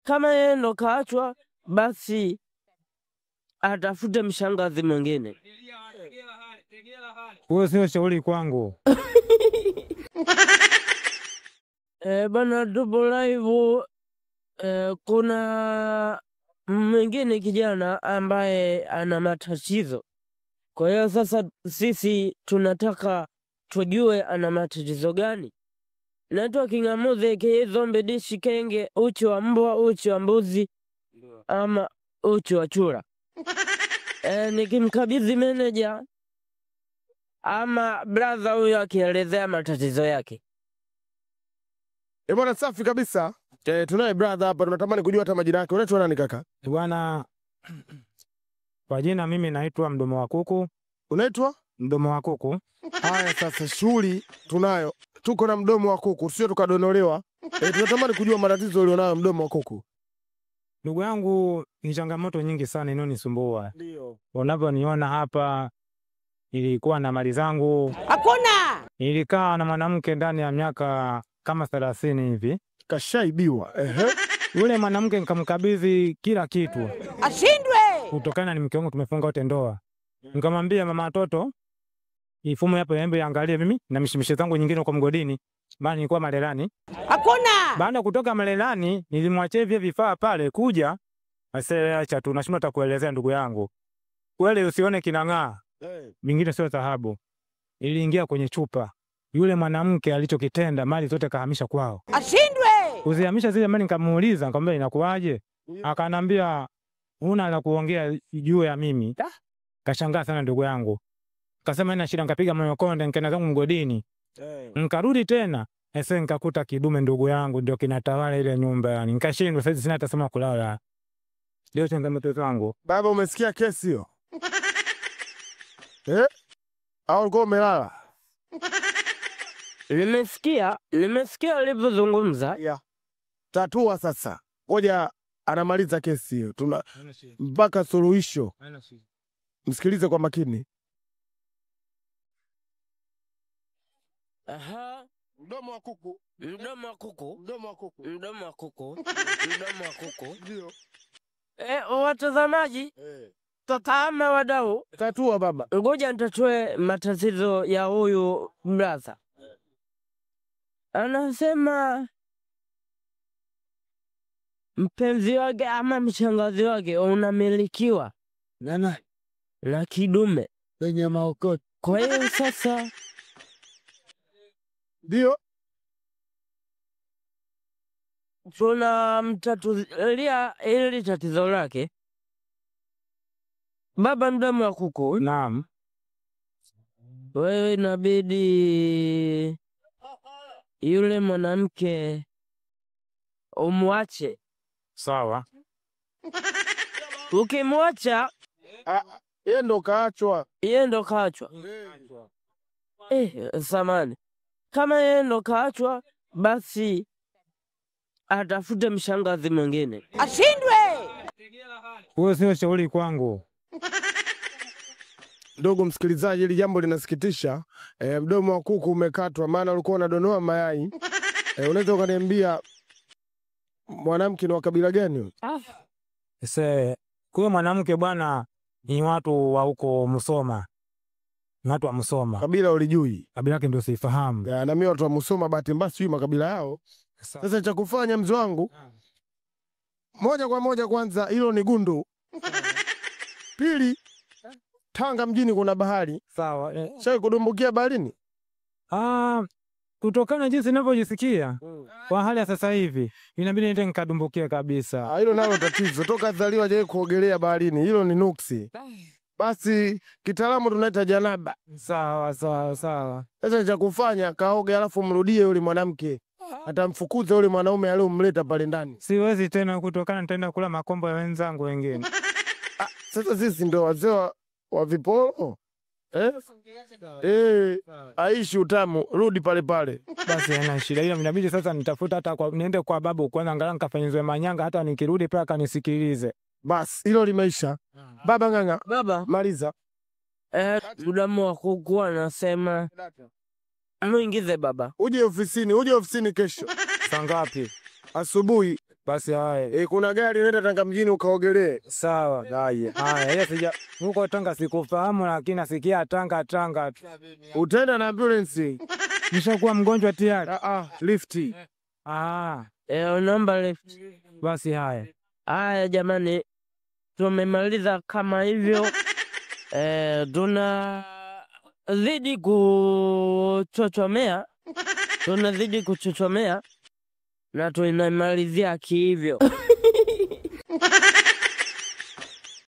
kama yeye ndo kaachwa basi atafute mshangazi mwingine. Huo sio shauri kwangu. Bana tupo live. Kuna mwingine kijana ambaye ana matatizo. Kwa hiyo sasa sisi tunataka tujue ana matatizo gani. Naitwa Kingamuzi Kizombe Dishi Kenge, uchi wa mbwa, uchi wa mbuzi ama uchi wa chura. Nikimkabidhi manager ama brother huyo akielezea matatizo yake. Bwana safi kabisa. Tunaye brother hapa, tunatamani kujua hata majina yake. Unaitwa nani kaka? Bwana, kwa jina mimi naitwa Mdomo wa Kuku. Unaitwa? Mdomo wa Kuku. Haya sasa shughuli tunayo. Tuko na Mdomo wa Kuku, sio tukadonolewa. Tunatamani kujua matatizo ulionayo Mdomo wa Kuku. Ndugu yangu, ni changamoto nyingi sana inonisumbua. Ndio. Unavyoniona hapa, nilikuwa na mali zangu. Hakuna! Nilikaa na mwanamke ndani ya miaka kama 30 hivi. Kashaibiwa. Yule mwanamke nikamkabidhi kila kitu. Ashindwe! Kutokana ni mke wangu, tumefunga wote ndoa. Nikamwambia mama watoto, ifumo hapo yaembe angalie mimi na mishimishe zangu nyingine kwa mgodini. Maana nilikuwa Malelani. Hakuna! Baada kutoka Malelani nilimwachia vile vifaa pale kuja. Acha tu nashindwa hata kuelezea ndugu yangu. Kweli usione kinang'aa. Mingine sio dhahabu. Iliingia kwenye chupa. Yule mwanamke alichokitenda mali zote kahamisha kwao. Ashindwe! Kuzihamisha zile mali nikamuuliza, nikamwambia inakuaje? Akanambia una la kuongea juu ya mimi. Kashangaa sana ndugu yangu. Akasema ina shida, nikapiga moyo konde nikaenda zangu mgodini. Nikarudi tena, nikakuta kidume ndugu yangu ndio kinatawala ile nyumba yani. Nikashindwa sasa sina hata sema kulala. Ndio changamoto zangu. Baba umesikia kesi hiyo? Au ulikuwa umelala? Nimesikia alivyozungumza. Yeah. Tatua sasa. Ngoja anamaliza kesi hiyo. Tuna mpaka suluhisho. Msikilize kwa makini. Aha. Mdomo wa Kuku. Mdomo wa Kuku. Mdomo wa Kuku. Mdomo wa Kuku. Mdomo wa Kuku. Ndio. Watazamaji. Ama wadau. Tatua baba. Ngoja nitatue matatizo ya huyu brother. Anasema mpenzi wake ama mshangazi wake unamilikiwa na kidume Kwenye maokoto. Kwa hiyo sasa ndio tunamtatulia ili tatizo lake. Baba Mdomo wa Kuku. Naam. Wewe inabidi yule mwanamke umwache. Sawa. Ukimwacha yeye ndo kaachwa. Samani. Kama yeye ndo kaachwa basi atafute mshangazi mwingine. Ashindwe! Huo sio shauri kwangu. Ndugu msikilizaji, hili jambo linasikitisha. Mdomo wa Kuku umekatwa maana ulikuwa unadonoa mayai. Unaweza ukaniambia mwanamke ni wa kabila gani? Kwa mwanamke bwana ni watu wa huko Musoma. Watu wa Musoma. Kabila ulijui? Kabila yake ndio sifahamu. Na mimi watu wa Musoma bahati mbaya sijui makabila yao. Sasa cha kufanya mzee wangu, moja kwa moja kwanza hilo ni gundu. Pili, Tanga mjini kuna bahari. Sawa. Sasa kudumbukia baharini? Kutokana jinsi ninavyojisikia kwa hali ya sasa hivi inabidi niende nikadumbukie kabisa. Hilo nalo tatizo. Toka zaliwa je kuogelea baharini. Hilo ni nuksi. Basi kitaalamu tunaita janaba. Sawa. Sasa cha kufanya kaoge alafu mrudie yule mwanamke. Atamfukuza yule mwanaume aliyomleta pale ndani. Siwezi tena kutokana nitaenda kula makombo ya wenzangu wengine. Sasa sisi ndio wazee wa viporo. Aishi utamu, rudi pale pale. Basi ana shida hiyo, inabidi sasa nitafuta hata niende kwa babu kwanza angalau nikafanyizwe manyanga hata nikirudi pale akanisikilize. Basi hilo limeisha. Baba Ng'ang'a. Baba maliza. Mdomo wa Kuku anasema muingize baba. Uje ofisini kesho. Saa ngapi? asubuhi. Basi haya. Kuna gari nenda Tanga mjini ukaogelee. Sawa. Haya, ile sija huko Tanga sikufahamu, lakini nasikia Tanga. Utaenda na ambulance. Nishakuwa mgonjwa tayari. Lifti. Unaomba lift. Basi haya. Haya jamani, tumemaliza kama hivyo. Tunazidi kuchochomea na tunaimalizia kihivyo.